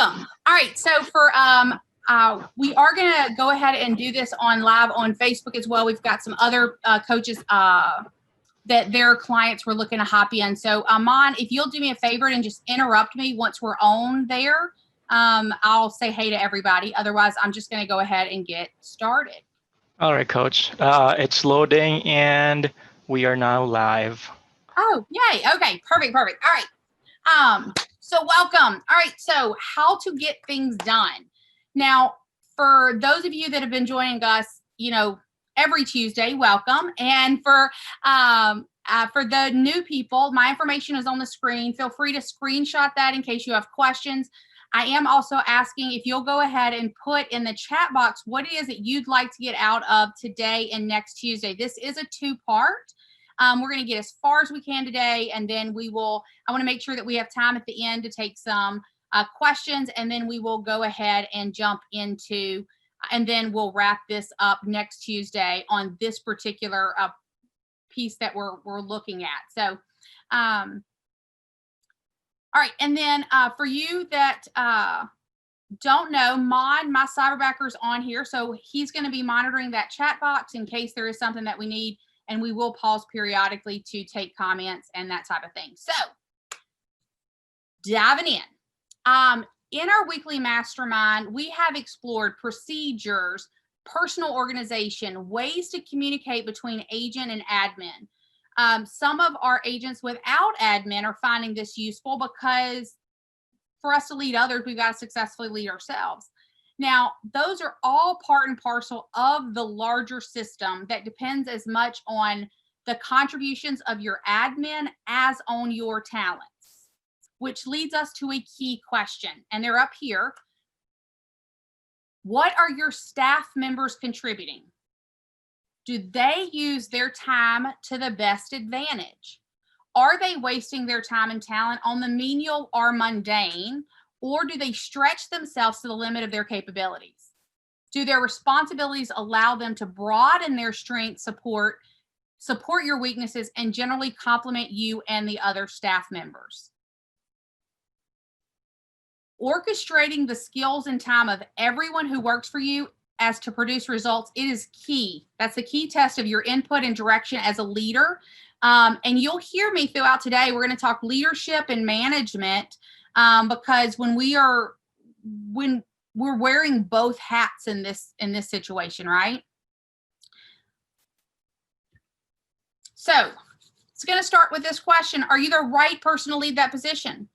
Welcome. All right, so for we are going to go ahead and do this on live on Facebook as well. We've got some other coaches that their clients were looking to hop in. So Amon, if you'll do me a favor and just interrupt me once we're on there, I'll say hey to everybody. Otherwise, I'm just going to go ahead and get started. All right, Coach. It's loading and we are now live. Oh, yay. Okay, perfect. All right. So welcome. All right, so how to get things done. Now, for those of you that have been joining us, every Tuesday, welcome. And for the new people, my information is on the screen. Feel free to screenshot that in case you have questions. I am also asking if you'll go ahead and put in the chat box what it is that you'd like to get out of today and next Tuesday. This is a two-part. We're going to get as far as we can today, and then I want to make sure that we have time at the end to take some questions, and then we will go ahead and jump into, and then we'll wrap this up next Tuesday on this particular piece that we're looking at. So, all right, and then for you that don't know, my cyberbacker's on here, so he's going to be monitoring that chat box in case there is something that we need. And we will pause periodically to take comments and that type of thing. So, diving in our weekly mastermind, we have explored procedures, personal organization, ways to communicate between agent and admin. Some of our agents without admin are finding this useful because for us to lead others, we've got to successfully lead ourselves. Now, those are all part and parcel of the larger system that depends as much on the contributions of your admin as on your talents, which leads us to a key question, and they're up here. What are your staff members contributing? Do they use their time to the best advantage? Are they wasting their time and talent on the menial or mundane? Or do they stretch themselves to the limit of their capabilities? Do their responsibilities allow them to broaden their strengths, support your weaknesses, and generally complement you and the other staff members? Orchestrating the skills and time of everyone who works for you as to produce results, it is key. That's the key test of your input and direction as a leader. And you'll hear me throughout today. We're going to talk leadership and management. Because when we're wearing both hats in this situation, right? So it's going to start with this question. Are you the right person to lead that position?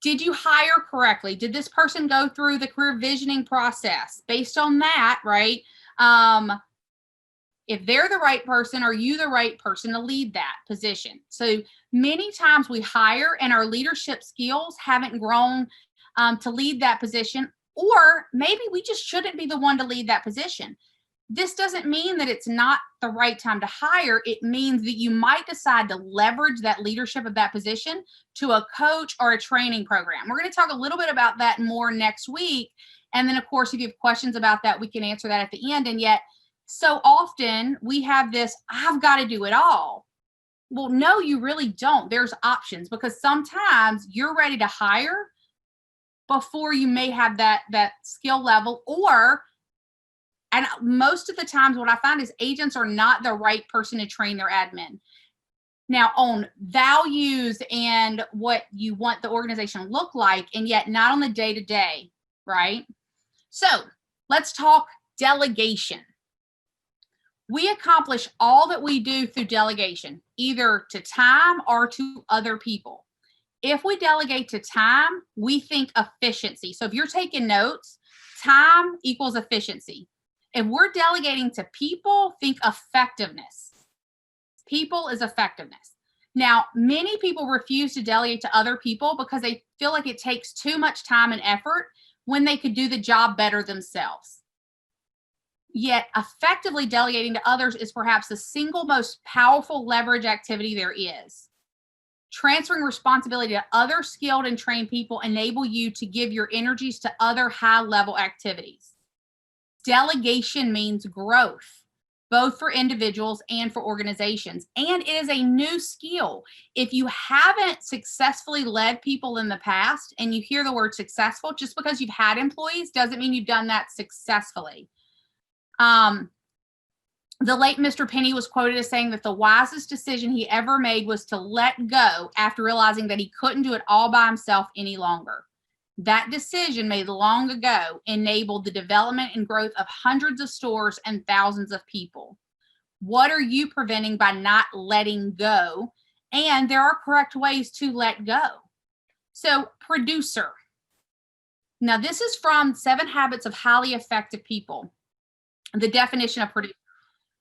Did you hire correctly? Did this person go through the career visioning process? Based on that, right? If they're the right person, are you the right person to lead that position? So many times we hire and our leadership skills haven't grown to lead that position, or maybe we just shouldn't be the one to lead that position. This doesn't mean that it's not the right time to hire. It means that you might decide to leverage that leadership of that position to a coach or a training program. We're going to talk a little bit about that more next week. And then, of course, if you have questions about that, we can answer that at the end. And yet, so often we have this, I've got to do it all. Well, no, you really don't. There's options, because sometimes you're ready to hire before you may have that skill level, and most of the times what I find is agents are not the right person to train their admin. Now, on values and what you want the organization to look like, and yet not on the day-to-day, right? So let's talk delegation. We accomplish all that we do through delegation, either to time or to other people. If we delegate to time, we think efficiency. So if you're taking notes, time equals efficiency. If we're delegating to people, think effectiveness. People is effectiveness. Now, many people refuse to delegate to other people because they feel like it takes too much time and effort when they could do the job better themselves. Yet effectively delegating to others is perhaps the single most powerful leverage activity there is. Transferring responsibility to other skilled and trained people enable you to give your energies to other high-level activities. Delegation means growth. both for individuals and for organizations. And it is a new skill. If you haven't successfully led people in the past, and you hear the word successful, just because you've had employees doesn't mean you've done that successfully. The late Mr. Penny was quoted as saying that the wisest decision he ever made was to let go after realizing that he couldn't do it all by himself any longer. That decision made long ago enabled the development and growth of hundreds of stores and thousands of people. What are you preventing by not letting go? And there are correct ways to let go. So, producer. Now, this is from 7 Habits of Highly Effective People. The definition of producer.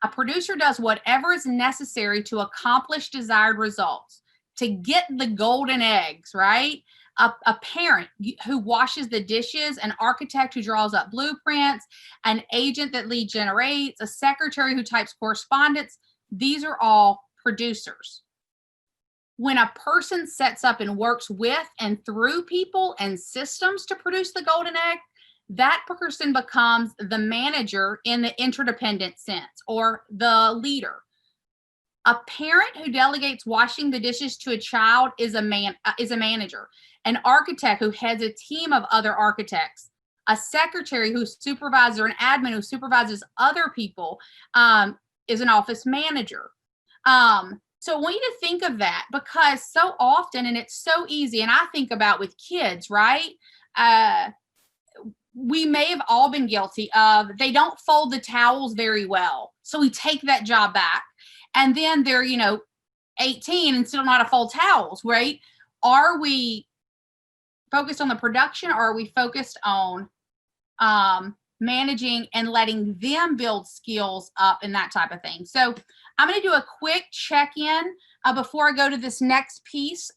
A producer does whatever is necessary to accomplish desired results, to get the golden eggs, right? A parent who washes the dishes, an architect who draws up blueprints, an agent that lead generates, a secretary who types correspondence. These are all producers. When a person sets up and works with and through people and systems to produce the golden egg, that person becomes the manager in the interdependent sense, or the leader. A parent who delegates washing the dishes to a child is a manager. An architect who heads a team of other architects. A secretary who supervises, or an admin who supervises other people, is an office manager. So I want you to think of that, because so often, and it's so easy, and I think about with kids, right? We may have all been guilty of, they don't fold the towels very well, so we take that job back. And then they're, 18 and still know how to fold towels, right? Are we focused on the production, or are we focused on managing and letting them build skills up and that type of thing? So I'm going to do a quick check-in before I go to this next piece.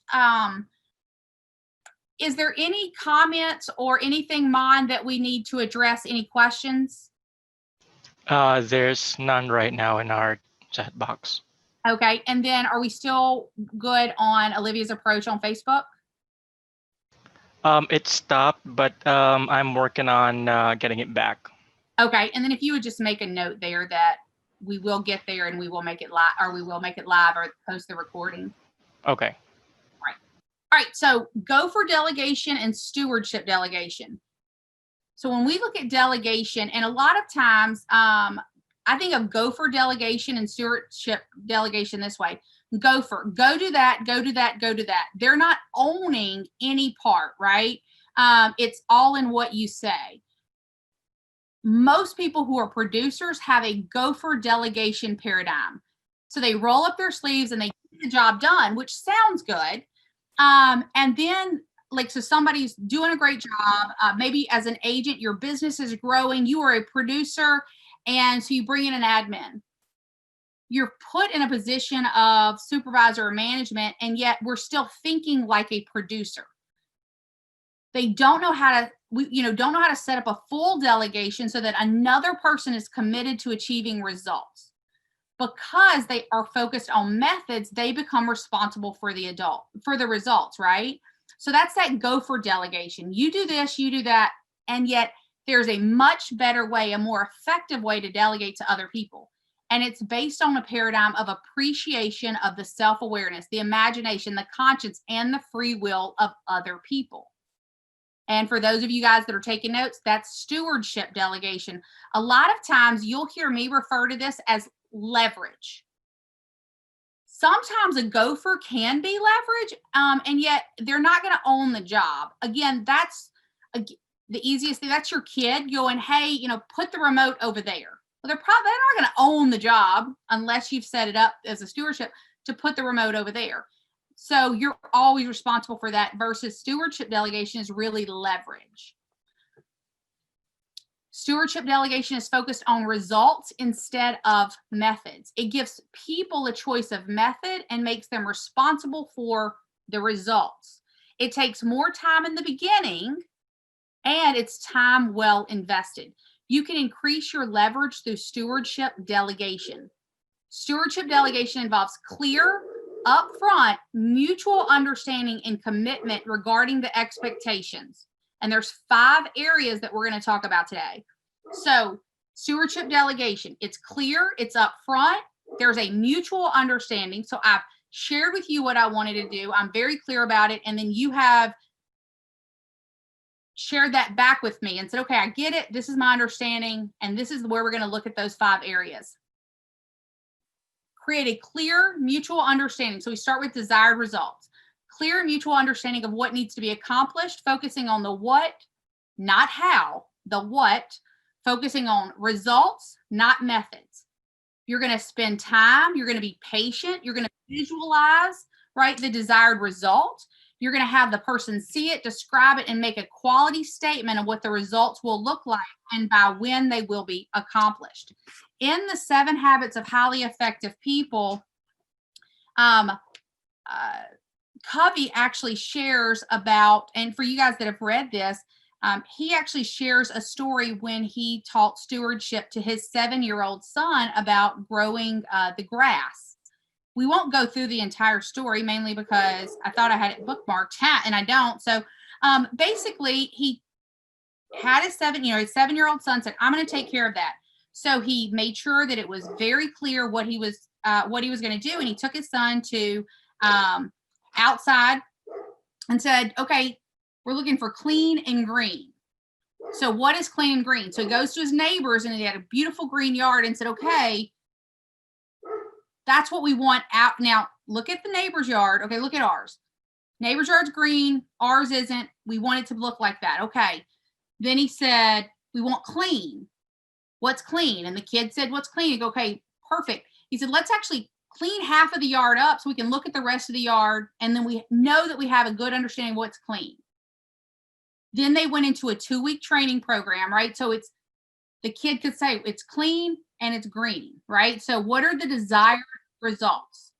Is there any comments or anything, Mon, that we need to address? Any questions? There's none right now in our chat box. Okay. And then are we still good on Olivia's approach on Facebook? It stopped, but I'm working on getting it back. Okay. And then if you would just make a note there that we will get there and we will make it live, or we will make it live or post the recording. Okay. All right, so GOFER delegation and stewardship delegation. So when we look at delegation, and a lot of times, I think of GOFER delegation and stewardship delegation this way. GOFER, go do that, go do that, go do that. They're not owning any part, right? It's all in what you say. Most people who are producers have a GOFER delegation paradigm. So they roll up their sleeves and they get the job done, which sounds good. And then, so somebody's doing a great job. Maybe as an agent, your business is growing. You are a producer, and so you bring in an admin. You're put in a position of supervisor or management, and yet we're still thinking like a producer. They don't know how to set up a full delegation so that another person is committed to achieving results. Because they are focused on methods, they become responsible for the results, right? So that's that GOFER delegation. You do this, you do that, and yet there's a much better way, a more effective way to delegate to other people. And it's based on a paradigm of appreciation of the self-awareness, the imagination, the conscience, and the free will of other people. And for those of you guys that are taking notes, that's stewardship delegation. A lot of times you'll hear me refer to this as leverage. Sometimes a GOFER can be leverage, and yet they're not going to own the job. Again, that's the easiest thing. That's your kid going, hey, put the remote over there. Well, they're not going to own the job unless you've set it up as a stewardship to put the remote over there. So you're always responsible for that, versus stewardship delegation is really leverage. Stewardship delegation is focused on results instead of methods. It gives people a choice of method and makes them responsible for the results. It takes more time in the beginning, and it's time well invested. You can increase your leverage through stewardship delegation. Stewardship delegation involves clear, upfront, mutual understanding and commitment regarding the expectations. And there's 5 areas that we're going to talk about today. So Stewardship delegation. It's clear, it's up front, there's a mutual understanding. So I've shared with you what I wanted to do. I'm very clear about it. And then you have shared that back with me and said, okay, I get it. This is my understanding. And this is where we're going to look at those 5 areas. Create a clear mutual understanding. So we start with desired results. Clear mutual understanding of what needs to be accomplished, focusing on the what, not how, the what, focusing on results, not methods. You're going to spend time, you're going to be patient, you're going to visualize, right, the desired result. You're going to have the person see it, describe it, and make a quality statement of what the results will look like and by when they will be accomplished. In the 7 Habits of Highly Effective People, Covey actually shares about, and for you guys that have read this, he actually shares a story when he taught stewardship to his 7-year-old son about growing the grass. We won't go through the entire story, mainly because I thought I had it bookmarked, and I don't. So basically, he had his 7-year-old son said, "I'm going to take care of that." So he made sure that it was very clear what he was going to do, and he took his son to outside and said, "Okay, we're looking for clean and green." So what is clean and green? So he goes to his neighbors, and he had a beautiful green yard, and said, "Okay, that's what we want out. Now look at the neighbor's yard. Okay, look at ours. Neighbor's yard's green, ours isn't. We want it to look like that." Okay. Then he said, "We want clean. What's clean?" And the kid said, "What's clean?" He go, "Okay, perfect." He said, "Let's actually clean half of the yard up so we can look at the rest of the yard, and then we know that we have a good understanding of what's clean." Then they went into a 2-week training program, right? So it's, the kid could say it's clean and it's green, right? So what are the desired results?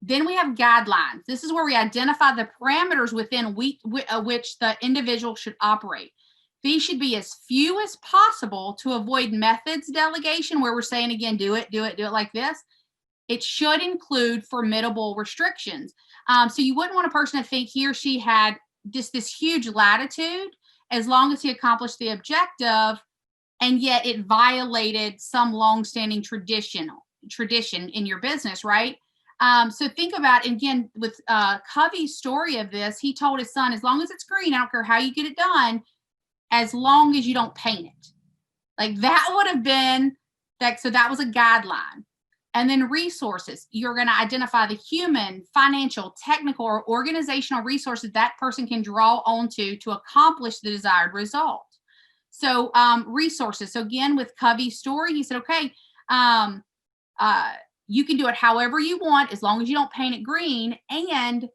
Then we have guidelines. This is where we identify the parameters within which the individual should operate. These should be as few as possible to avoid methods delegation, where we're saying, again, do it like this. It should include formidable restrictions. So you wouldn't want a person to think he or she had just this huge latitude as long as he accomplished the objective, and yet it violated some longstanding tradition in your business, right? So think about, again, with Covey's story of this, he told his son, as long as it's green, I don't care how you get it done, as long as you don't paint it. Like that would have been, so that was a guideline. And then resources. You're going to identify the human, financial, technical, or organizational resources that person can draw onto to accomplish the desired result. So resources. So again, with Covey's story, he said, okay, you can do it however you want as long as you don't paint it green. And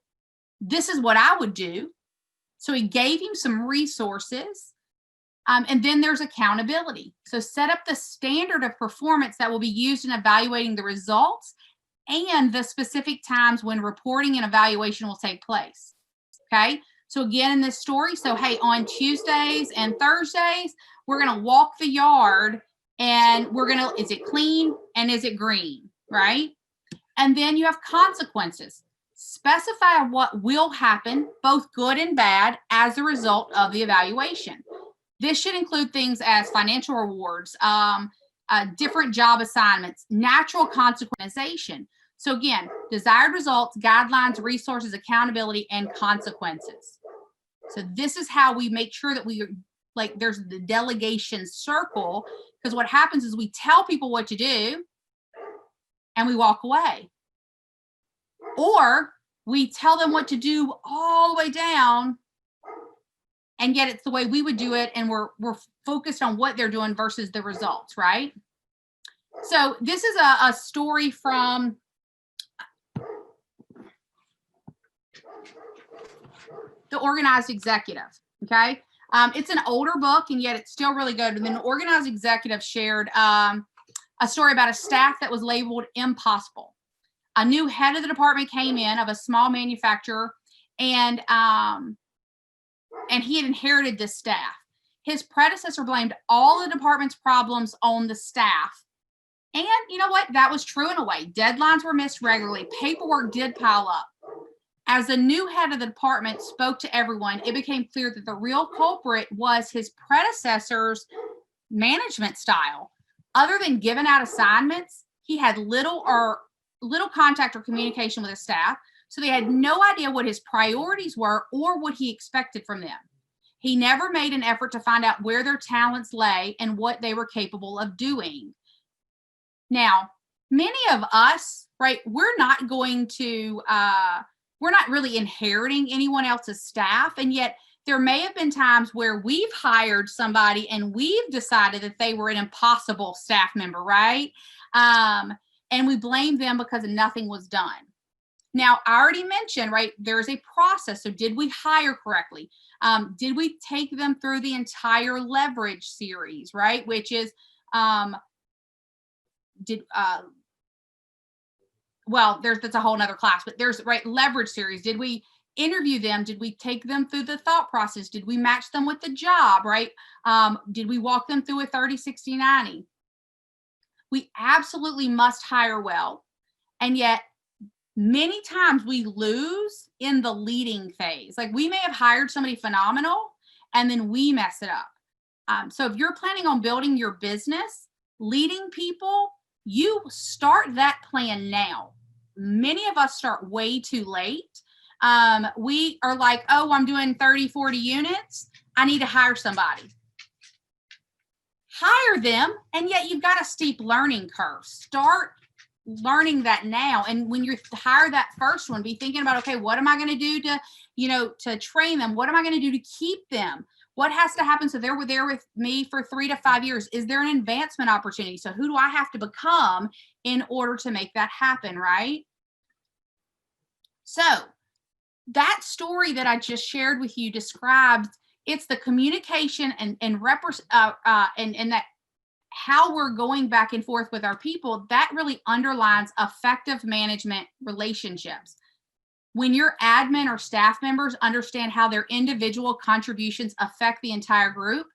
this is what I would do. So he gave him some resources. And then there's accountability. So set up the standard of performance that will be used in evaluating the results and the specific times when reporting and evaluation will take place. Okay. So again, in this story, so hey, on Tuesdays and Thursdays, we're going to walk the yard and is it clean and is it green, right? And then you have consequences. Specify what will happen, both good and bad, as a result of the evaluation. This should include things as financial rewards, different job assignments, natural consequentization. So again, desired results, guidelines, resources, accountability, and consequences. So this is how we make sure that there's the delegation circle, because what happens is we tell people what to do and we walk away. Or we tell them what to do all the way down, and yet it's the way we would do it, and we're focused on what they're doing versus the results, right? So this is a story from The Organized Executive, okay? It's an older book, and yet it's still really good. And then The Organized Executive shared a story about a staff that was labeled impossible. A new head of the department came in of a small manufacturer, and he had inherited this staff. His predecessor blamed all the department's problems on the staff. And you know what? That was true in a way. Deadlines were missed regularly. Paperwork did pile up. As the new head of the department spoke to everyone, it became clear that the real culprit was his predecessor's management style. Other than giving out assignments, he had little contact or communication with his staff. So they had no idea what his priorities were or what he expected from them. He never made an effort to find out where their talents lay and what they were capable of doing. Now, many of us, right, we're not really inheriting anyone else's staff. And yet there may have been times where we've hired somebody and we've decided that they were an impossible staff member, right? And we blame them because nothing was done. Now, I already mentioned, right, there's a process. So did we hire correctly? Did we take them through the entire leverage series, right? Which is, that's a whole nother class, but there's, right, leverage series. Did we interview them? Did we take them through the thought process? Did we match them with the job, right? Did we walk them through a 30, 60, 90? We absolutely must hire well. And yet many times we lose in the leading phase. Like we may have hired somebody phenomenal and then we mess it up. So if you're planning on building your business, leading people, you start that plan now. Many of us start way too late. We are like, oh, I'm doing 30, 40 units. I need to hire somebody. Hire them, and yet you've got a steep learning curve. Start learning that now. And when you hire that first one, be thinking about, okay, what am I going to do to train them? What am I going to do to keep them? What has to happen so they were there with me for 3 to 5 years? Is there an advancement opportunity? So who do I have to become in order to make that happen, right? So that story that I just shared with you describes, it's the communication and that how we're going back and forth with our people, that really underlines effective management relationships. When your admin or staff members understand how their individual contributions affect the entire group,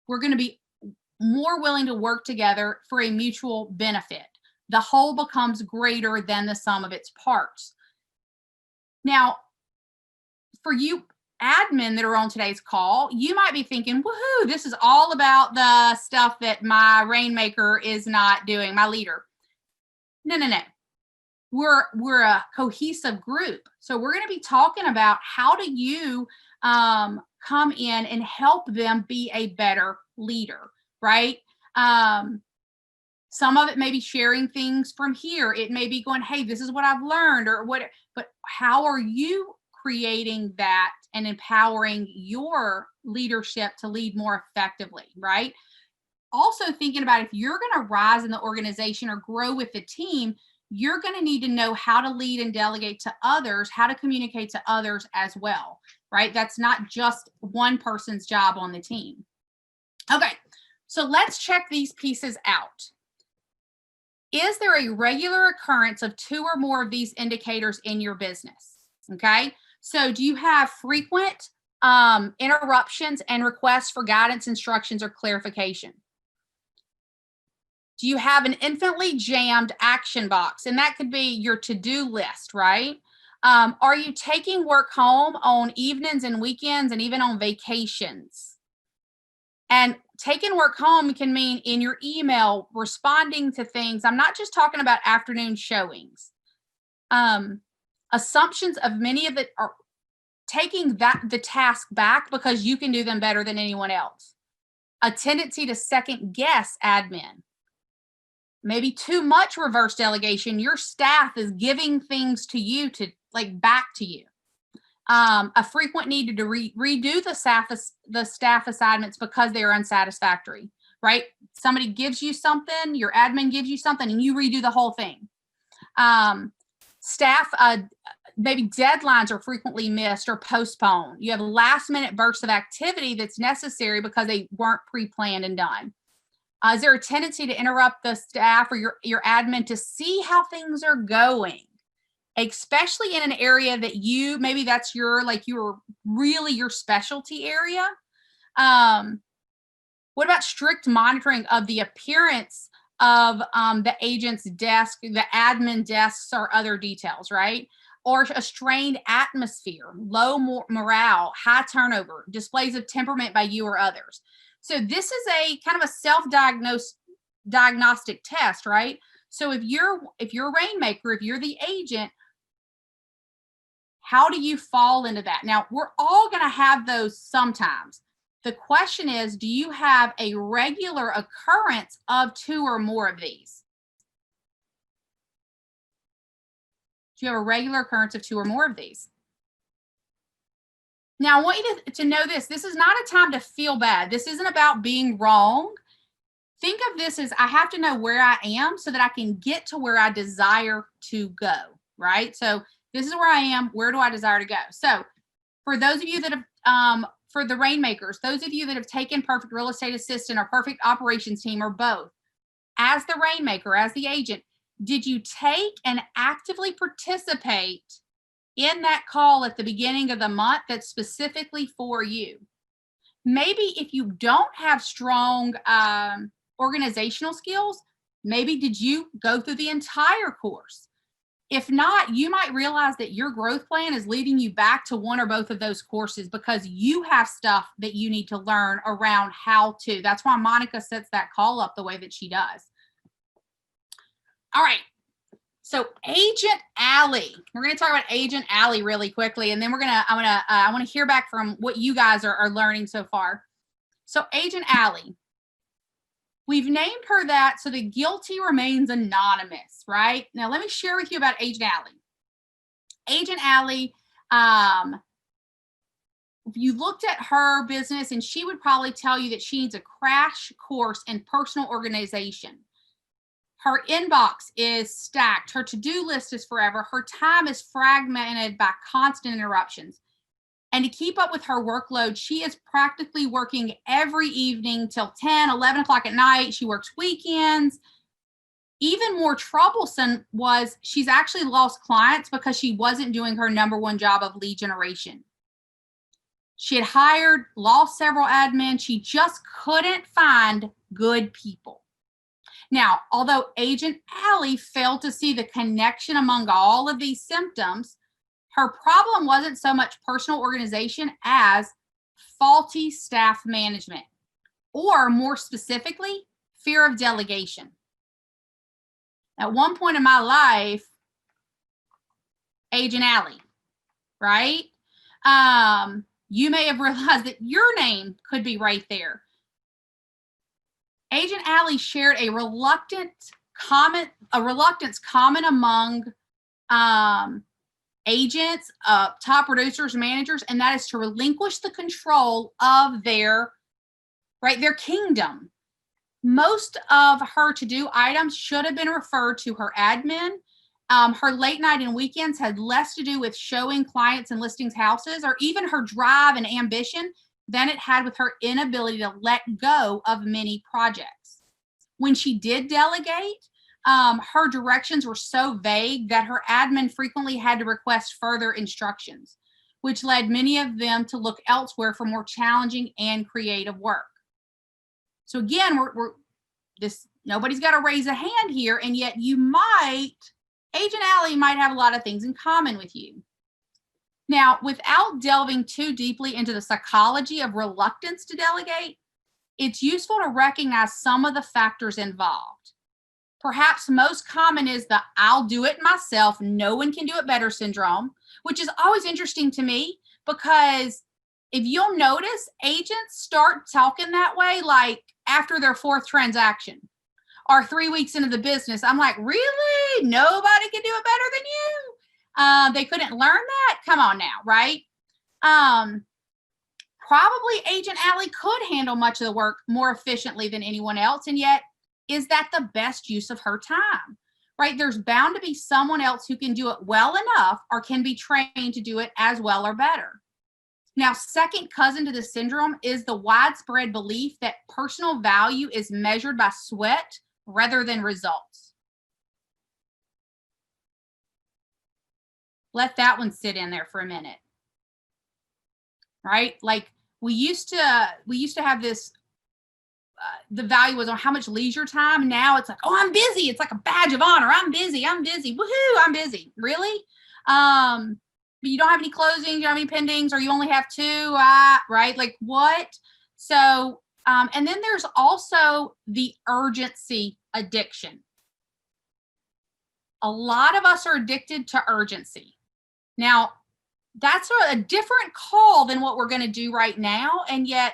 we're going to be more willing to work together for a mutual benefit. The whole becomes greater than the sum of its parts. Now, for you admin that are on today's call, you might be thinking, woohoo, this is all about the stuff that my rainmaker is not doing, my leader. No. We're a cohesive group. So we're going to be talking about how do you come in and help them be a better leader, right? Some of it may be sharing things from here. It may be going, hey, this is what I've learned or what, but how are you creating that and empowering your leadership to lead more effectively, right? Also thinking about if you're going to rise in the organization or grow with the team, you're going to need to know how to lead and delegate to others, how to communicate to others as well, right? That's not just one person's job on the team. Okay, so let's check these pieces out. Is there a regular occurrence of 2 or more of these indicators in your business? Okay, so do you have frequent interruptions and requests for guidance, instructions, or clarification? Do you have an infinitely jammed action box? And that could be your to-do list, right? Are you taking work home on evenings and weekends and even on vacations? And taking work home can mean in your email, responding to things. I'm not just talking about afternoon showings. Assumptions of many of it are taking the task back because you can do them better than anyone else. A tendency to second guess admin. Maybe too much reverse delegation. Your staff is giving things to you back to you. A frequent need to redo the staff assignments because they are unsatisfactory, right? Somebody gives you something, your admin gives you something, and you redo the whole thing. Staff, maybe deadlines are frequently missed or postponed. You have last minute bursts of activity that's necessary because they weren't pre-planned and done. Is there a tendency to interrupt the staff or your admin to see how things are going, especially in an area that maybe that's your specialty area? What about strict monitoring of the appearance of the agent's desk, the admin desks, or other details, right? Or a strained atmosphere, low morale, high turnover, displays of temperament by you or others. So this is a kind of a self-diagnosed diagnostic test, right? So if you're a rainmaker, if you're the agent, how do you fall into that? Now, we're all going to have those sometimes. The question is, do you have a regular occurrence of 2 or more of these? Do you have a regular occurrence of 2 or more of these? Now, I want you to know this. This is not a time to feel bad. This isn't about being wrong. Think of this as I have to know where I am so that I can get to where I desire to go, right? So this is where I am. Where do I desire to go? So for those of you that have, for the rainmakers, those of you that have taken perfect real estate assistant or perfect operations team or both, as the rainmaker, as the agent, did you take and actively participate in that call at the beginning of the month that's specifically for you? Maybe if you don't have strong organizational skills, maybe did you go through the entire course? If not, you might realize that your growth plan is leading you back to one or both of those courses because you have stuff that you need to learn around how to. That's why Monica sets that call up the way that she does. All right. So Agent Allie, we're going to talk about Agent Allie really quickly, and then I want to hear back from what you guys are learning so far. So Agent Allie, we've named her that so the guilty remains anonymous, right? Now let me share with you about Agent Allie. Agent Allie, if you looked at her business, and she would probably tell you that she needs a crash course in personal organization. Her inbox is stacked. Her to-do list is forever. Her time is fragmented by constant interruptions. And to keep up with her workload, she is practically working every evening till 10, 11 o'clock at night. She works weekends. Even more troublesome was she's actually lost clients because she wasn't doing her number one job of lead generation. She had hired, lost several admins. She just couldn't find good people. Now, although Agent Allie failed to see the connection among all of these symptoms, her problem wasn't so much personal organization as faulty staff management, or more specifically, fear of delegation. At one point in my life, Agent Allie, right? You may have realized that your name could be right there. Agent Allie shared a reluctance common among agents, top producers, managers, and that is to relinquish the control of their kingdom. Most of her to-do items should have been referred to her admin. Her late night and weekends had less to do with showing clients and listings houses, or even her drive and ambition, than it had with her inability to let go of many projects. When she did delegate, her directions were so vague that her admin frequently had to request further instructions, which led many of them to look elsewhere for more challenging and creative work. So again, nobody's got to raise a hand here, and yet Agent Allie might have a lot of things in common with you. Now, without delving too deeply into the psychology of reluctance to delegate, it's useful to recognize some of the factors involved. Perhaps most common is the "I'll do it myself, no one can do it better" syndrome, which is always interesting to me because if you'll notice, agents start talking that way like after their 4th transaction or 3 weeks into the business. I'm like, really? Nobody can do it better than you? They couldn't learn that? Come on now, right? Probably Agent Allie could handle much of the work more efficiently than anyone else, and yet, is that the best use of her time, right? There's bound to be someone else who can do it well enough or can be trained to do it as well or better. Now, second cousin to the syndrome is the widespread belief that personal value is measured by sweat rather than results. Let that one sit in there for a minute, right? Like we used to have this, the value was on how much leisure time. Now it's like, oh, I'm busy. It's like a badge of honor. I'm busy. Woohoo, I'm busy. Really? But you don't have any closings, you don't have any pendings, or you only have 2, right? Like what? So And then there's also the urgency addiction. A lot of us are addicted to urgency. Now, that's a different call than what we're going to do right now. And yet,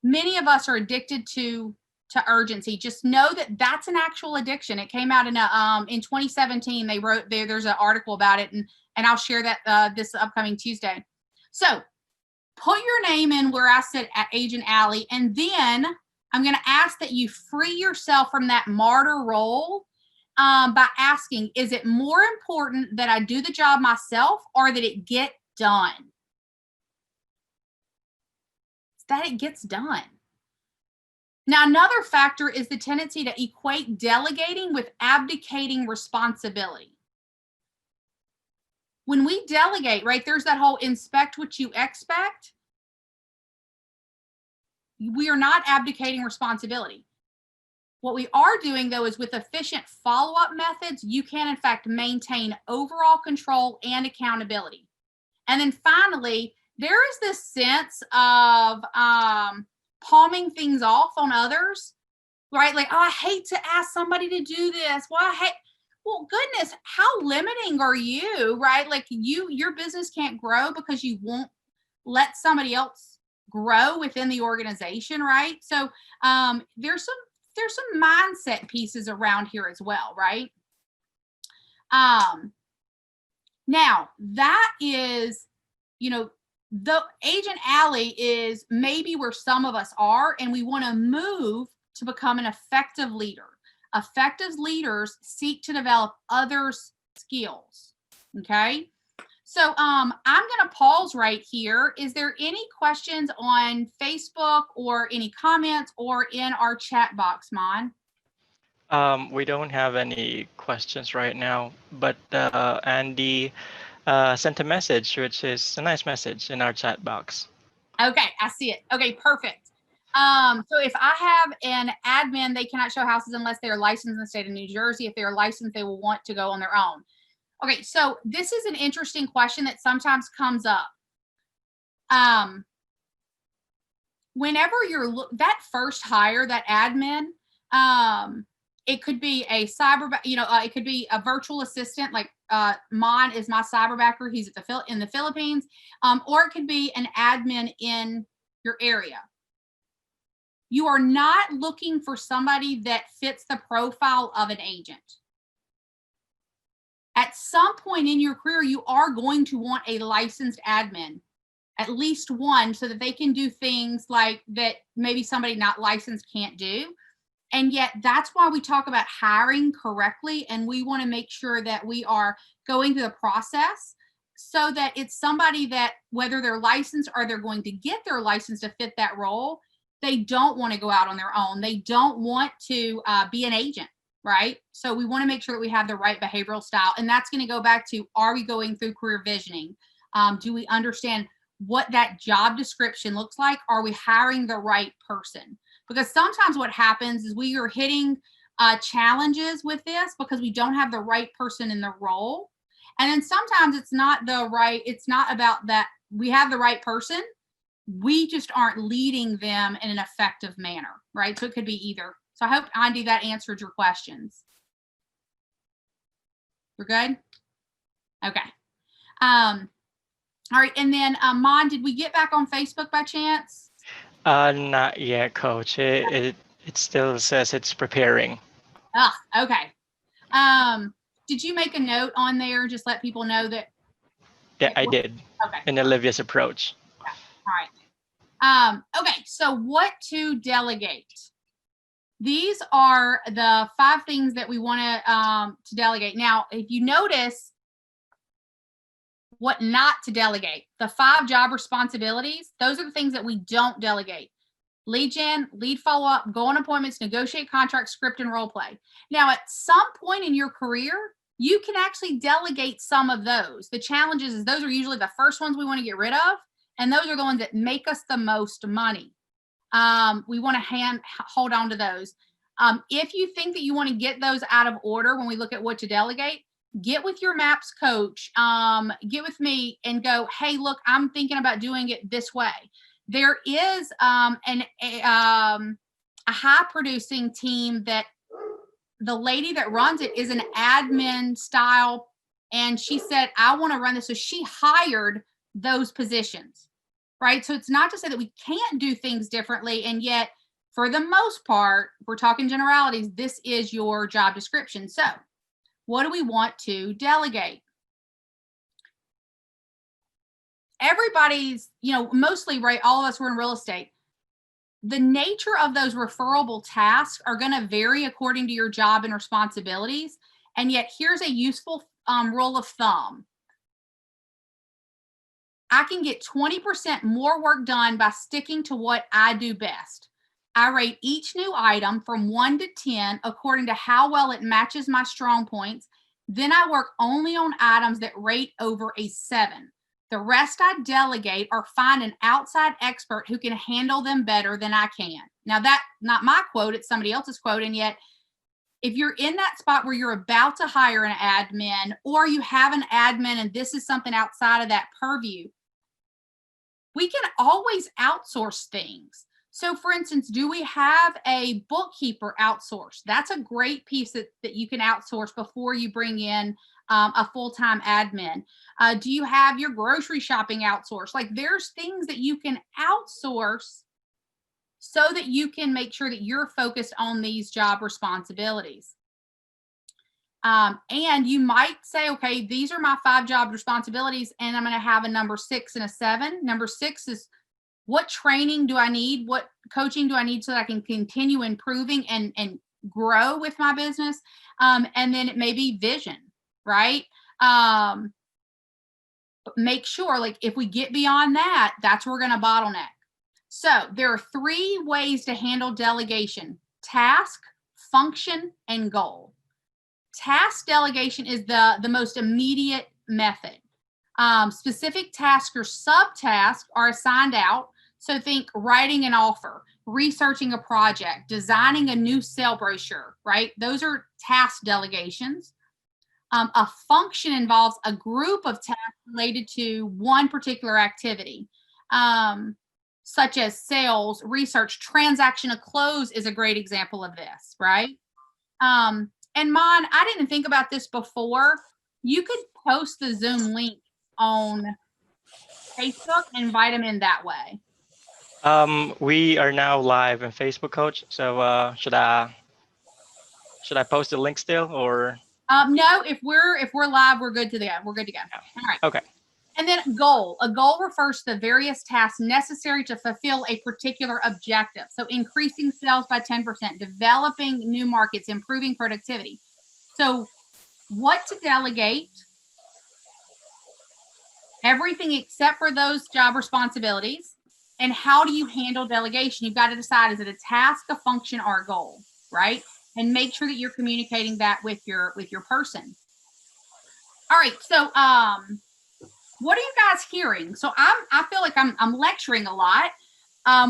many of us are addicted to urgency. Just know that that's an actual addiction. It came out in 2017. They wrote there's an article about it, and I'll share that this upcoming Tuesday. So put your name in where I said at Agent Alley, and then I'm going to ask that you free yourself from that martyr role by asking, is it more important that I do the job myself or that it get done? It's that it gets done. Now, another factor is the tendency to equate delegating with abdicating responsibility. When we delegate, right, there's that whole inspect what you expect. We are not abdicating responsibility. What we are doing, though, is with efficient follow-up methods, you can, in fact, maintain overall control and accountability. And then finally, there is this sense of palming things off on others, right? Like, oh, I hate to ask somebody to do this. Well, goodness, how limiting are you, right? Like your business can't grow because you won't let somebody else grow within the organization, right? So there's some mindset pieces around here as well, right? Now that is, the Agent Alley is maybe where some of us are, and we want to move to become an effective leader. Effective leaders seek to develop others' skills. Okay. So I'm going to pause right here. Is there any questions on Facebook or any comments or in our chat box, Mon? We don't have any questions right now, but Andy sent a message, which is a nice message in our chat box. Okay, I see it. Okay, perfect. So if I have an admin, they cannot show houses unless they are licensed in the state of New Jersey. If they are licensed, they will want to go on their own. Okay, so this is an interesting question that sometimes comes up. Whenever you're that first hire, that admin, it could be a it could be a virtual assistant, like Mon is my cyberbacker. He's in the Philippines, or it could be an admin in your area. You are not looking for somebody that fits the profile of an agent. At some point in your career, you are going to want a licensed admin, at least one, so that they can do things like that maybe somebody not licensed can't do. And yet that's why we talk about hiring correctly. And we want to make sure that we are going through the process so that it's somebody that, whether they're licensed or they're going to get their license to fit that role, they don't want to go out on their own. They don't want to be an agent, right? So we want to make sure that we have the right behavioral style. And that's going to go back to, are we going through career visioning? Do we understand what that job description looks like? Are we hiring the right person? Because sometimes what happens is we are hitting challenges with this because we don't have the right person in the role. And then sometimes it's not about that we have the right person. We just aren't leading them in an effective manner, right? So it could be either. So I hope, Andy, that answered your questions. We're good? Okay. All right. And then, Mon, did we get back on Facebook by chance? Not yet, Coach. It still says it's preparing. Ah, okay. Did you make a note on there? Just let people know that. Yeah, I did. Okay. In Olivia's approach. Okay. All right. Okay. So what to delegate? These are the 5 things that we want to delegate. Now, if you notice what not to delegate, the 5 job responsibilities, those are the things that we don't delegate. Lead gen, lead follow-up, go on appointments, negotiate contracts, script, and role play. Now, at some point in your career, you can actually delegate some of those. The challenge is those are usually the first ones we want to get rid of, and those are the ones that make us the most money. We want to hold on to those. If you think that you want to get those out of order when we look at what to delegate, get with your MAPS coach, get with me and go, hey, look, I'm thinking about doing it this way. There is a high producing team that the lady that runs it is an admin style. And she said, I want to run this. So she hired those positions, right? So it's not to say that we can't do things differently. And yet, for the most part, we're talking generalities, this is your job description. So what do we want to delegate? Everybody's, mostly, right, all of us were in real estate. The nature of those referable tasks are going to vary according to your job and responsibilities. And yet here's a useful rule of thumb. I can get 20% more work done by sticking to what I do best. I rate each new item from 1 to 10 according to how well it matches my strong points. Then I work only on items that rate over a 7. The rest I delegate or find an outside expert who can handle them better than I can. Now, that's not my quote, it's somebody else's quote. And yet, if you're in that spot where you're about to hire an admin, or you have an admin and this is something outside of that purview, we can always outsource things. So for instance, do we have a bookkeeper outsourced? That's a great piece that you can outsource before you bring in a full-time admin. Do you have your grocery shopping outsourced? Like, there's things that you can outsource so that you can make sure that you're focused on these job responsibilities. And you might say, okay, these are my 5 job responsibilities, and I'm going to have a number 6 and a 7. Number 6 is, what training do I need? What coaching do I need so that I can continue improving and grow with my business? And then it may be vision, right? Make sure, like, if we get beyond that, that's where we're going to bottleneck. So there are 3 ways to handle delegation: task, function, and goal. Task delegation is the most immediate method. Specific tasks or subtasks are assigned out. So think writing an offer, researching a project, designing a new sale brochure, right? Those are task delegations. A function involves a group of tasks related to one particular activity, such as sales, research, transaction to close is a great example of this, right? And Mon, I didn't think about this before. You could post the Zoom link on Facebook and invite them in that way. We are now live in Facebook, Coach. So should I post the link still, or? No, if we're live, we're good to go. We're good to go. All right. Okay. And then goal. A goal refers to the various tasks necessary to fulfill a particular objective. So increasing sales by 10%, developing new markets, improving productivity. So what to delegate? Everything except for those job responsibilities. And how do you handle delegation? You've got to decide, is it a task, a function, or a goal, right? And make sure that you're communicating that with your person. All right. So what are you guys hearing? So I feel like I'm lecturing a lot.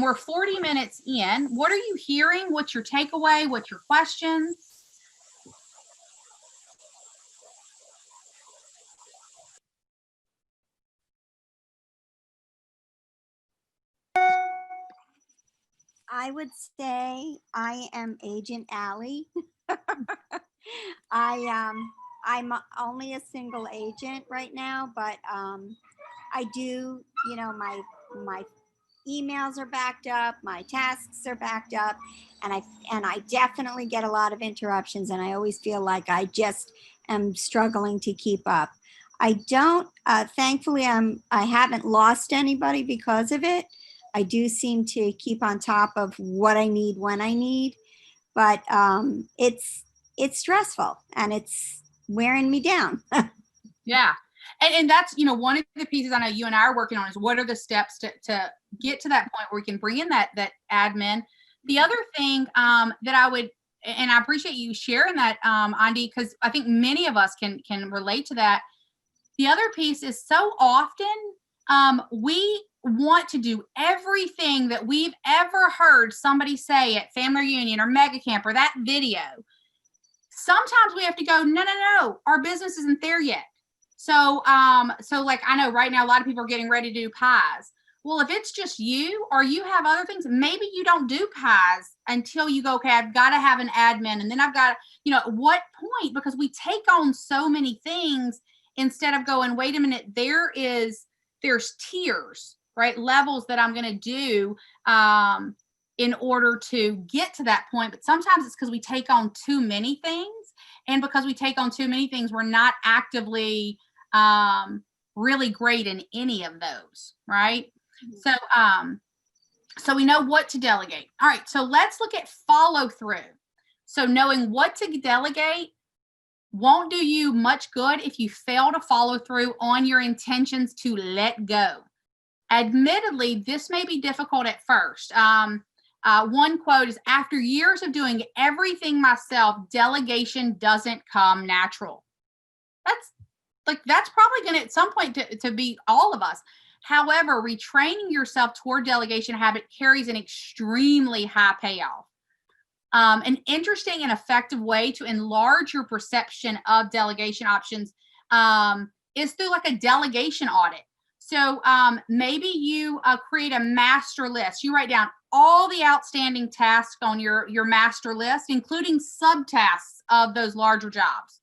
We're 40 minutes in. What are you hearing? What's your takeaway? What's your questions? I would say I am Agent Allie. I'm only a single agent right now, but I do, my emails are backed up, my tasks are backed up, and I definitely get a lot of interruptions, and I always feel like I just am struggling to keep up. I don't, thankfully, I haven't lost anybody because of it. I do seem to keep on top of what I need when I need, but it's stressful and it's wearing me down. Yeah. And that's, one of the pieces I know you and I are working on is, what are the steps to get to that point where we can bring in that admin. The other thing that I would, and I appreciate you sharing that, Andi, because I think many of us can relate to that. The other piece is, so often we want to do everything that we've ever heard somebody say at family reunion or mega camp or that video. Sometimes we have to go, no, our business isn't there yet. So like, I know right now a lot of people are getting ready to do pies. Well, if it's just you or you have other things, maybe you don't do pies until you go, okay, I've got to have an admin. And then I've got, at what point? Because we take on so many things instead of going, wait a minute, there's tiers, right? Levels that I'm going to do in order to get to that point. But sometimes it's because we take on too many things. And because we take on too many things, we're not actively really great in any of those, right? So we know what to delegate. All right, so let's look at follow through. So knowing what to delegate won't do you much good if you fail to follow through on your intentions to let go. Admittedly, this may be difficult at first. One quote is, after years of doing everything myself, delegation doesn't come natural. That's probably going to at some point to be all of us. However, retraining yourself toward delegation habit carries an extremely high payoff. An interesting and effective way to enlarge your perception of delegation options is through like a delegation audit. So maybe you create a master list. You write down all the outstanding tasks on your master list, including subtasks of those larger jobs.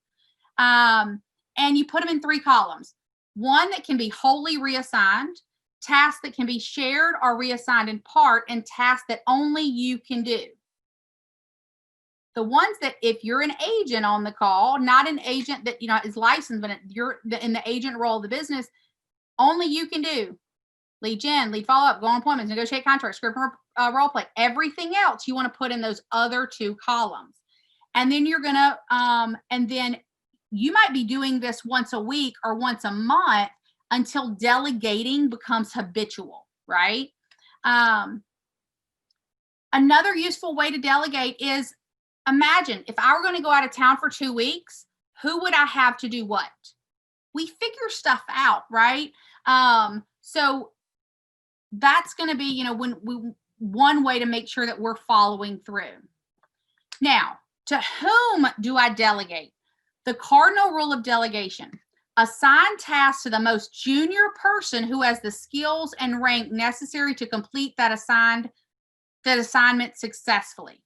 And you put them in 3 columns. One that can be wholly reassigned, tasks that can be shared or reassigned in part, and tasks that only you can do. The ones that, if you're an agent on the call, not an agent that is licensed, but you're in the agent role of the business, only you can do. Lead gen, lead follow-up, go on appointments, negotiate contracts, script role play. Everything else you want to put in those other 2 columns. And then you're gonna, and then you might be doing this once a week or once a month until delegating becomes habitual, right? Another useful way to delegate is, imagine if I were going to go out of town for 2 weeks, who would I have to do what? We figure stuff out, right? So that's going to be, one way to make sure that we're following through. Now, to whom do I delegate? The cardinal rule of delegation: assign tasks to the most junior person who has the skills and rank necessary to complete that assignment successfully.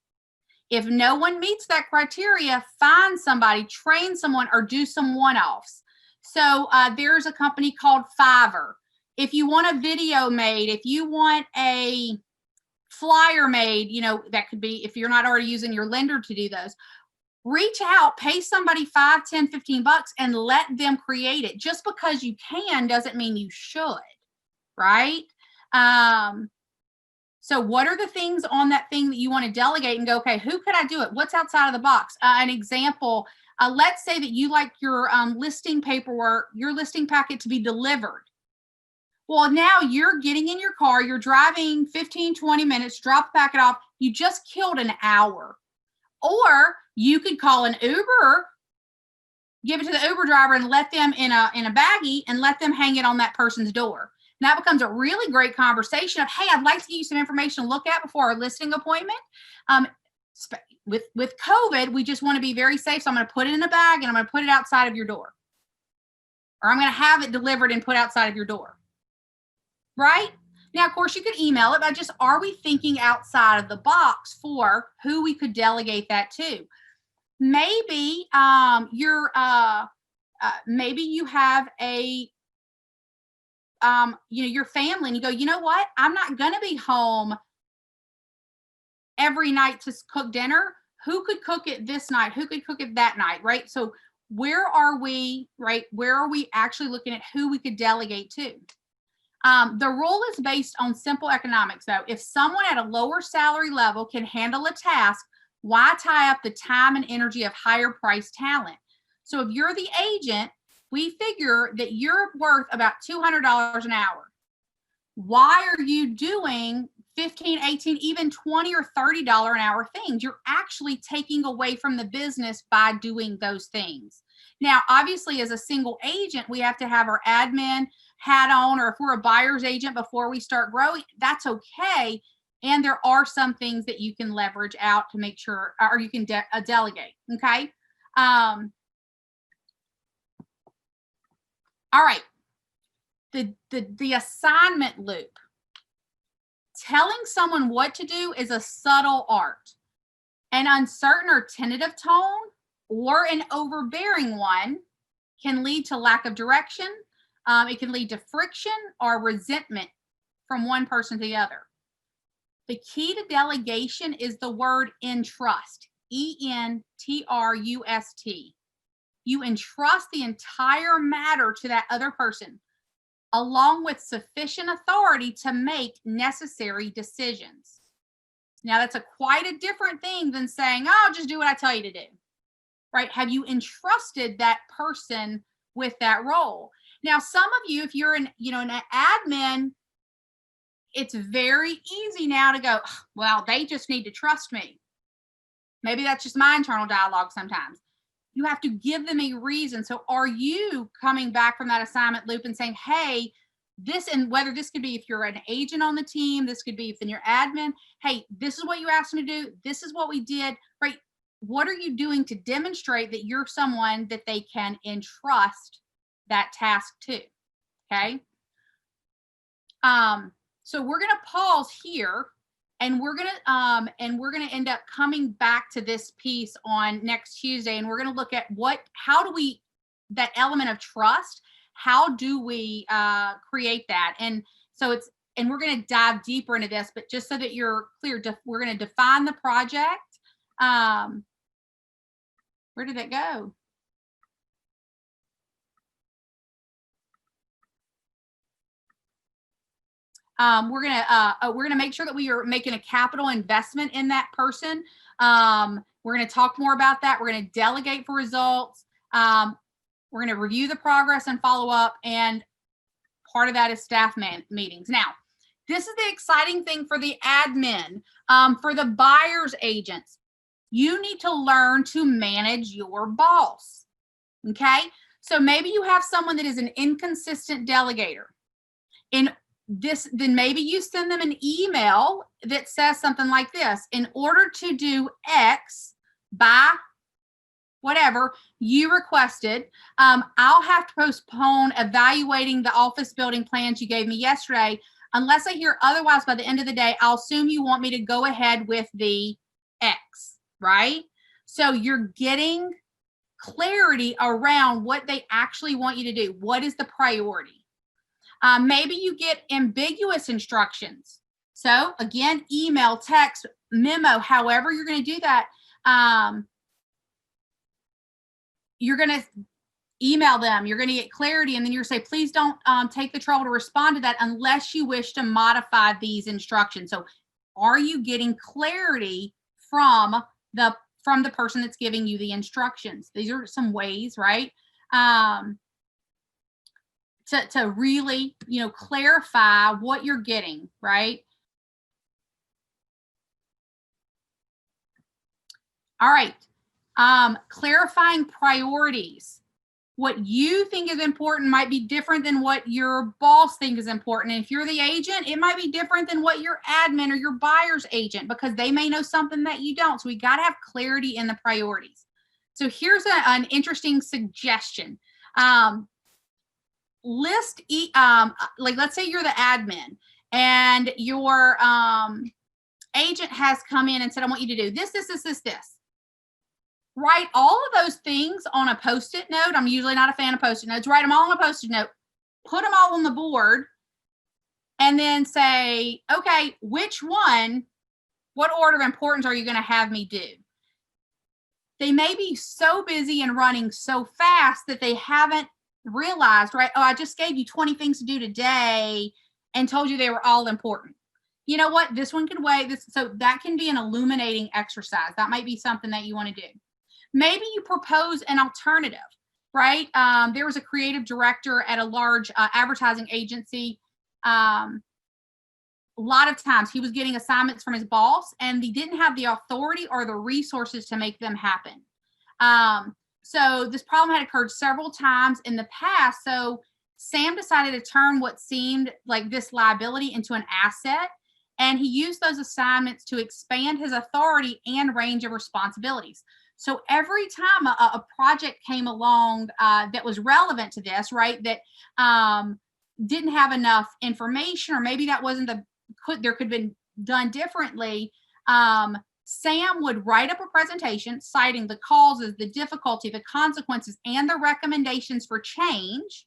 If no one meets that criteria, find somebody, train someone, or do some one-offs. So there's a company called Fiverr. If you want a video made, if you want a flyer made, that could be, if you're not already using your lender to do those, reach out, pay somebody $5, $10, $15 and let them create it. Just because you can doesn't mean you should, right? So what are the things on that thing that you want to delegate and go, okay, who could I do it? What's outside of the box? An example, let's say that you like your listing paperwork, your listing packet to be delivered. Well, now you're getting in your car, you're driving 15, 20 minutes, drop the packet off. You just killed an hour. Or you could call an Uber, give it to the Uber driver and let them in a baggie and let them hang it on that person's door. And that becomes a really great conversation of, hey, I'd like to give you some information to look at before our listing appointment. With COVID, we just want to be very safe. So I'm going to put it in a bag and I'm going to put it outside of your door. Or I'm going to have it delivered and put outside of your door. Right? Now, of course, you could email it, but just, are we thinking outside of the box for who we could delegate that to? Maybe maybe you have a your family and you go, you know what? I'm not going to be home every night to cook dinner. Who could cook it this night? Who could cook it that night? Right? So where are we, right? Where are we actually looking at who we could delegate to? The rule is based on simple economics, though. If someone at a lower salary level can handle a task, why tie up the time and energy of higher priced talent? So if you're the agent, we figure that you're worth about $200 an hour. Why are you doing 15, 18, even 20 or $30 an hour things? You're actually taking away from the business by doing those things. Now, obviously, as a single agent, we have to have our admin hat on, or if we're a buyer's agent before we start growing, that's okay. And there are some things that you can leverage out to make sure, or you can delegate. Okay. All right. The assignment loop. Telling someone what to do is a subtle art. An uncertain or tentative tone or an overbearing one can lead to lack of direction. It can lead to friction or resentment from one person to the other. The key to delegation is the word entrust, E-N-T-R-U-S-T. You entrust the entire matter to that other person, along with sufficient authority to make necessary decisions. Now, that's quite a different thing than saying, oh, just do what I tell you to do, right? Have you entrusted that person with that role? Now, some of you, if you're an admin, it's very easy now to go, well, they just need to trust me. Maybe that's just my internal dialogue sometimes. You have to give them a reason. So are you coming back from that assignment loop and saying, hey, this, and whether this could be if you're an agent on the team, this could be if you're admin, hey, this is what you asked me to do. This is what we did, right? What are you doing to demonstrate that you're someone that they can entrust that task to? Okay. So we're going to pause here, and we're going to end up coming back to this piece on next Tuesday, and we're going to look at how do we, that element of trust, how do we create that? And so and we're going to dive deeper into this, but just so that you're clear, we're going to define the project. Where did that go? We're gonna make sure that we are making a capital investment in that person. We're gonna talk more about that. We're gonna delegate for results. We're gonna review the progress and follow up, and part of that is staff meetings. Now, this is the exciting thing for the admin, for the buyer's agents. You need to learn to manage your boss. Okay, so maybe you have someone that is an inconsistent delegator. Then maybe you send them an email that says something like this: in order to do X by whatever you requested, I'll have to postpone evaluating the office building plans you gave me yesterday. Unless I hear otherwise by the end of the day, I'll assume you want me to go ahead with the X, right? So you're getting clarity around what they actually want you to do. What is the priority? Maybe you get ambiguous instructions. So again, email, text, memo, however you're going to do that, you're going to email them, you're going to get clarity, and then you're going to say, please don't take the trouble to respond to that unless you wish to modify these instructions. So are you getting clarity from the person that's giving you the instructions? These are some ways, right? To really, clarify what you're getting, right? All right. Clarifying priorities. What you think is important might be different than what your boss thinks is important. And if you're the agent, it might be different than what your admin or your buyer's agent, because they may know something that you don't. So we got to have clarity in the priorities. So here's an interesting suggestion. List, like let's say you're the admin and your agent has come in and said, I want you to do this. Write all of those things on a Post-it note. I'm usually not a fan of Post-it notes. Write them all on a Post-it note, put them all on the board, and then say, okay, which one, what order of importance are you going to have me do? They may be so busy and running so fast that they haven't realized, right? Oh, I just gave you 20 things to do today and told you they were all important. You know what? This one can wait. So that can be an illuminating exercise. That might be something that you want to do. Maybe you propose an alternative, right? There was a creative director at a large advertising agency. A lot of times he was getting assignments from his boss, and he didn't have the authority or the resources to make them happen. So this problem had occurred several times in the past. So Sam decided to turn what seemed like this liability into an asset, and he used those assignments to expand his authority and range of responsibilities. So every time a project came along that was relevant to this, right, that didn't have enough information, or maybe that wasn't the there could have been done differently. Sam would write up a presentation citing the causes, the difficulty, the consequences, and the recommendations for change,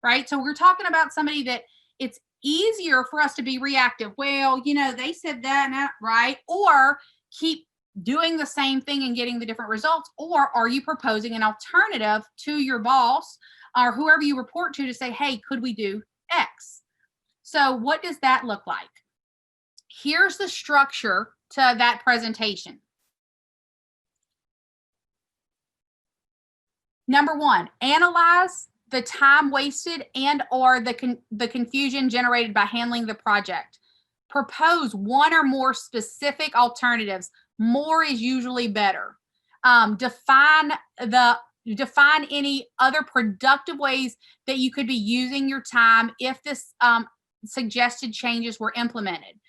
right? So we're talking about somebody that it's easier for us to be reactive. Well, they said that, and that, right? Or keep doing the same thing and getting the different results. Or are you proposing an alternative to your boss or whoever you report to say, hey, could we do X? So what does that look like? Here's the structure to that presentation. Number one, analyze the time wasted and or the confusion generated by handling the project. Propose one or more specific alternatives. More is usually better. Define any other productive ways that you could be using your time if this suggested changes were implemented.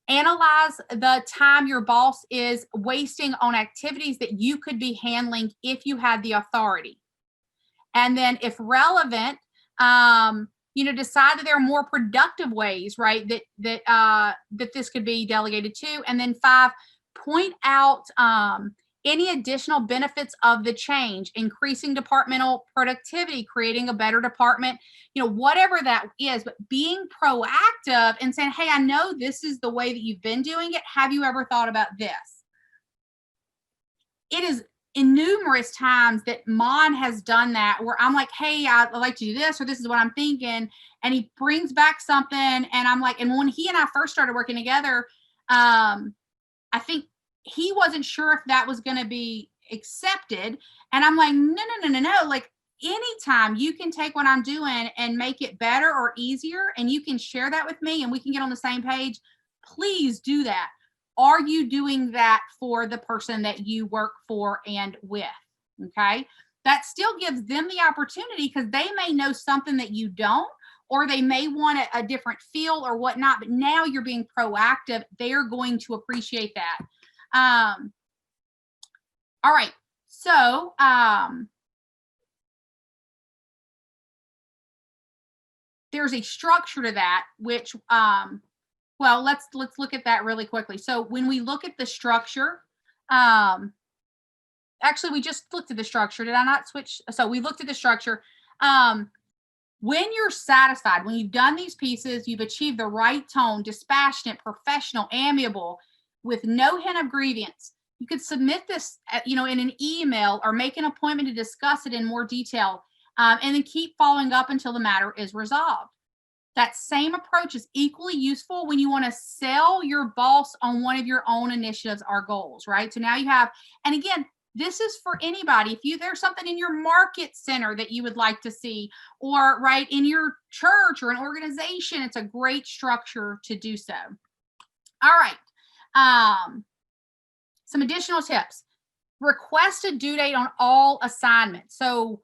Analyze the time your boss is wasting on activities that you could be handling if you had the authority. And then if relevant, decide that there are more productive ways, right, that this could be delegated to. And then 5, point out any additional benefits of the change, increasing departmental productivity, creating a better department, whatever that is, but being proactive and saying, hey, I know this is the way that you've been doing it. Have you ever thought about this? It is in numerous times that Mon has done that where I'm like, hey, I'd like to do this, or this is what I'm thinking. And he brings back something. And I'm like, and when he and I first started working together, I think he wasn't sure if that was going to be accepted. And I'm like, no. Like anytime you can take what I'm doing and make it better or easier, and you can share that with me and we can get on the same page, please do that. Are you doing that for the person that you work for and with? Okay. That still gives them the opportunity because they may know something that you don't, or they may want a different feel or whatnot, but now you're being proactive. They're going to appreciate that. All right. So, there's a structure to that, which, well, let's look at that really quickly. So when we look at the structure, actually, we just looked at the structure. Did I not switch? So we looked at the structure. When you're satisfied, when you've done these pieces, you've achieved the right tone, dispassionate, professional, amiable, with no hint of grievance. You could submit this, in an email or make an appointment to discuss it in more detail, and then keep following up until the matter is resolved. That same approach is equally useful when you want to sell your boss on one of your own initiatives or goals, right? So now you have, and again, this is for anybody. If there's something in your market center that you would like to see, or right in your church or an organization, it's a great structure to do so. All right. Some additional tips. Request a due date on all assignments. So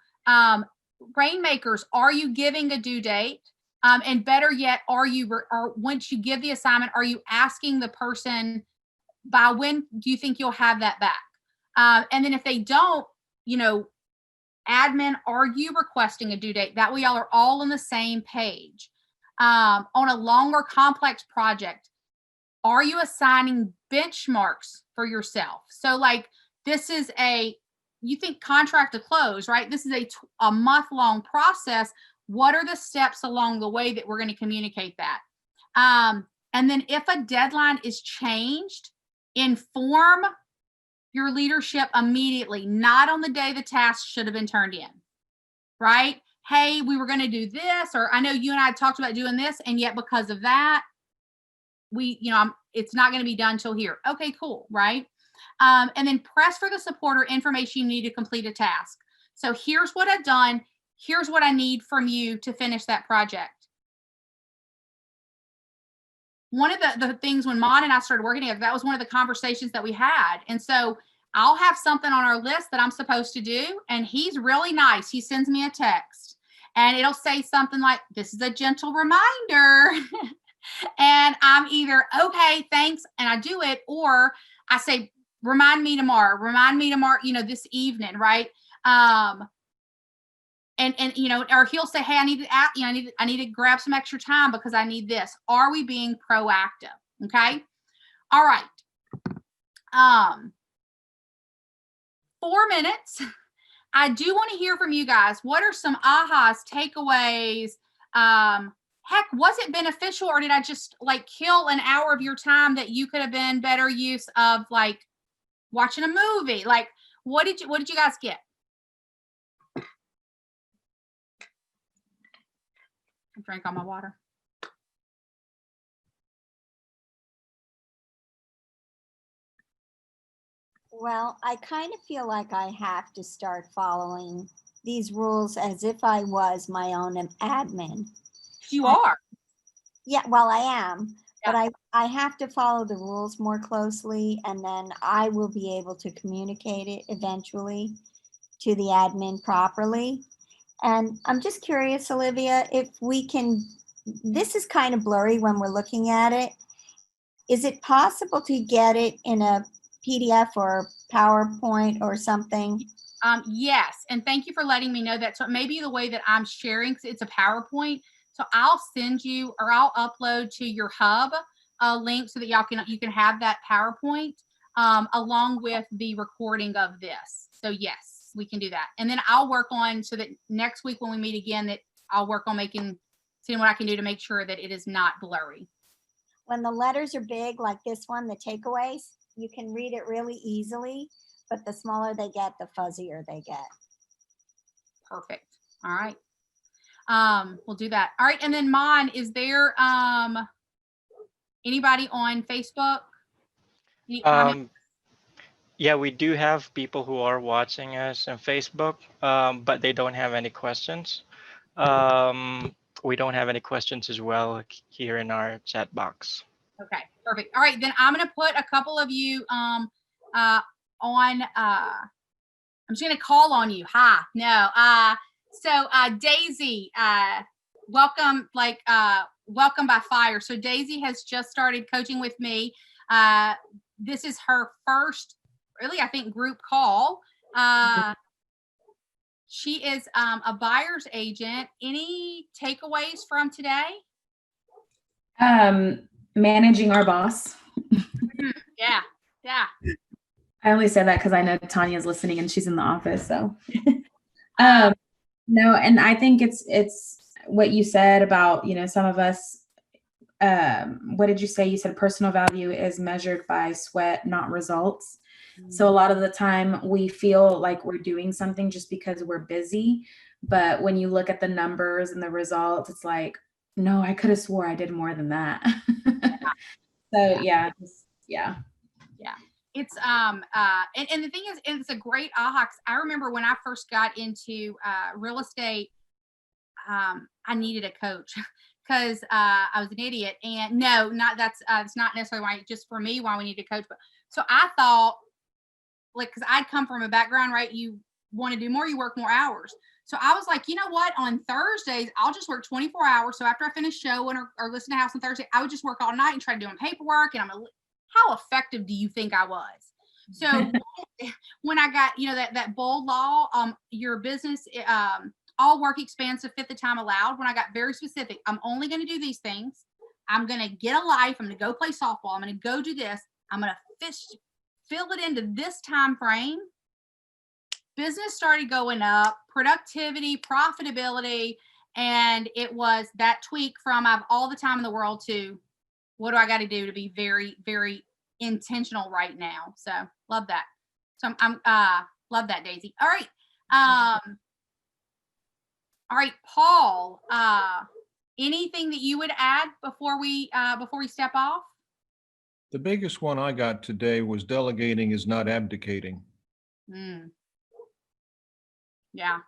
Rainmakers, are you giving a due date? And better yet, or once you give the assignment, are you asking the person by when do you think you'll have that back? And then if they don't, admin, are you requesting a due date? That way y'all are all on the same page. On a longer complex project, are you assigning benchmarks for yourself? So like this is you think contract to close, right? This is a month-long process. What are the steps along the way that we're going to communicate that? And then if a deadline is changed, inform your leadership immediately, not on the day the task should have been turned in, right? Hey, we were going to do this, or I know you and I talked about doing this, and yet because of that, it's not going to be done till here. Okay, cool, right? And then press for the support or information you need to complete a task. So here's what I've done. Here's what I need from you to finish that project. One of the things when Mon and I started working together, that was one of the conversations that we had. And so I'll have something on our list that I'm supposed to do. And he's really nice. He sends me a text and it'll say something like, this is a gentle reminder. And I'm either, okay, thanks. And I do it. Or I say, remind me tomorrow, this evening, right? and you know, or he'll say, hey, I need to, you know, I need to grab some extra time because I need this. Are we being proactive? Okay. All right. 4 minutes. I do want to hear from you guys. What are some ahas, takeaways? Heck, was it beneficial, or did I just like kill an hour of your time that you could have been better use of, like watching a movie? Like, what did you guys get? I drank all my water. Well, I kind of feel like I have to start following these rules as if I was my own admin. You are. Yeah, well, I am, Yeah. but I have to follow the rules more closely, and then I will be able to communicate it eventually to the admin properly. And I'm just curious, Olivia, if we can, this is kind of blurry when we're looking at it. Is it possible to get it in a PDF or PowerPoint or something? Yes, and thank you for letting me know that. So it may be the way that I'm sharing, because it's a PowerPoint. So I'll send you, or I'll upload to your hub a link so that you can have that PowerPoint along with the recording of this. So yes, we can do that. And then I'll work on, so that next week when we meet again, that I'll work on seeing what I can do to make sure that it is not blurry. When the letters are big, like this one, the takeaways, you can read it really easily, but the smaller they get, the fuzzier they get. Perfect. All right. We'll do that. All right. And then mine, is there anybody on Facebook? Any comments? Yeah, we do have people who are watching us on Facebook, but they don't have any questions. We don't have any questions as well here in our chat box. Okay, perfect. All right, then I'm going to put a couple of you on. I'm just going to call on you. Hi. No. So Daisy, welcome. Welcome by fire. So Daisy has just started coaching with me. This is her first, really, I think, group call. She is a buyer's agent. Any takeaways from today? Managing our boss. Yeah. I only say that because I know Tanya's listening and she's in the office. So, no, and I think it's what you said about, you know, some of us. What did you say? You said personal value is measured by sweat, not results. So a lot of the time we feel like we're doing something just because we're busy. But when you look at the numbers and the results, it's like, no, I could have swore I did more than that. So yeah. It's and the thing is, it's a great aha. I remember when I first got into real estate, I needed a coach because I was an idiot. And no, it's not necessarily why, just for me, why we need a coach. But so I thought, like, because I'd come from a background, right? You want to do more, you work more hours. So I was like, you know what? On Thursdays, I'll just work 24 hours. So after I finish showing or listen to house on Thursday, I would just work all night and try doing paperwork. And how effective do you think I was? So when I got, you know, that bold law, your business, all work expands to fifth the time allowed. When I got very specific, I'm only going to do these things. I'm going to get a life. I'm going to go play softball. I'm going to go do this. I'm going to fill it into this time frame. Business started going up, productivity, profitability, and it was that tweak from I have all the time in the world to what do I got to do to be very, very intentional right now. So love that. So I'm love that, Daisy. All right. All right, Paul, anything that you would add before we step off? The biggest one I got today was delegating is not abdicating. Yeah.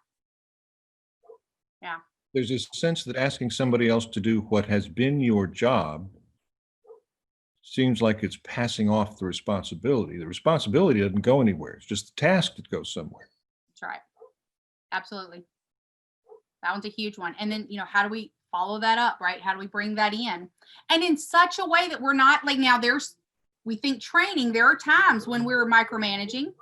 There's this sense that asking somebody else to do what has been your job seems like it's passing off the responsibility. The responsibility doesn't go anywhere. It's just the task that goes somewhere. That's right. Absolutely. That one's a huge one. And then, you know, how do we follow that up, right? How do we bring that in? And in such a way that we're not like, now we think training, there are times when we're micromanaging.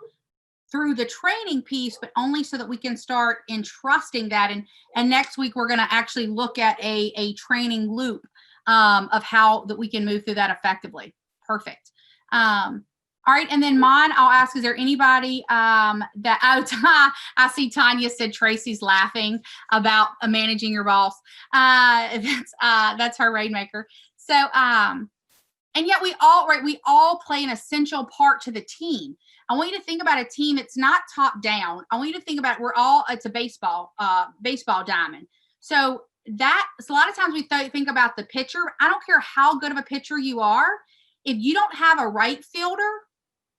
through the training piece, but only so that we can start entrusting that. And next week, we're going to actually look at a training loop of how that we can move through that effectively. Perfect. All right, and then mine, I'll ask, is there anybody that, I see Tanya said Tracy's laughing about managing your boss. That's her rainmaker. So, and yet we all play an essential part to the team. I want you to think about a team. It's not top down. I want you to think about it's a baseball diamond. So that's a lot of times we think about the pitcher. I don't care how good of a pitcher you are. If you don't have a right fielder,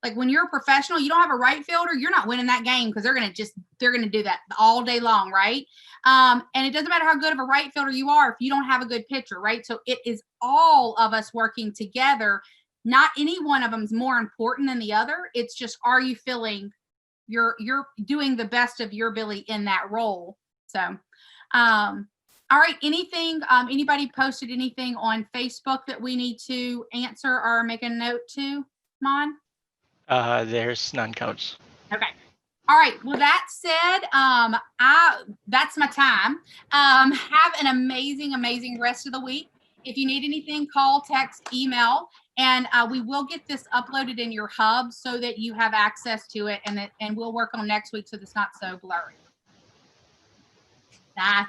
like when you're a professional, you don't have a right fielder, you're not winning that game because they're going to do that all day long, right? And it doesn't matter how good of a right fielder you are if you don't have a good pitcher, right? So it is all of us working together. Not any one of them is more important than the other. It's just, are you feeling you're doing the best of your ability in that role? So, all right. Anything, anybody posted anything on Facebook that we need to answer or make a note to, Mon? There's none, Coach. Okay. All right. Well, that said, that's my time. Have an amazing, amazing rest of the week. If you need anything, call, text, email, and we will get this uploaded in your hub so that you have access to it, and we'll work on next week so that it's not so blurry. Bye.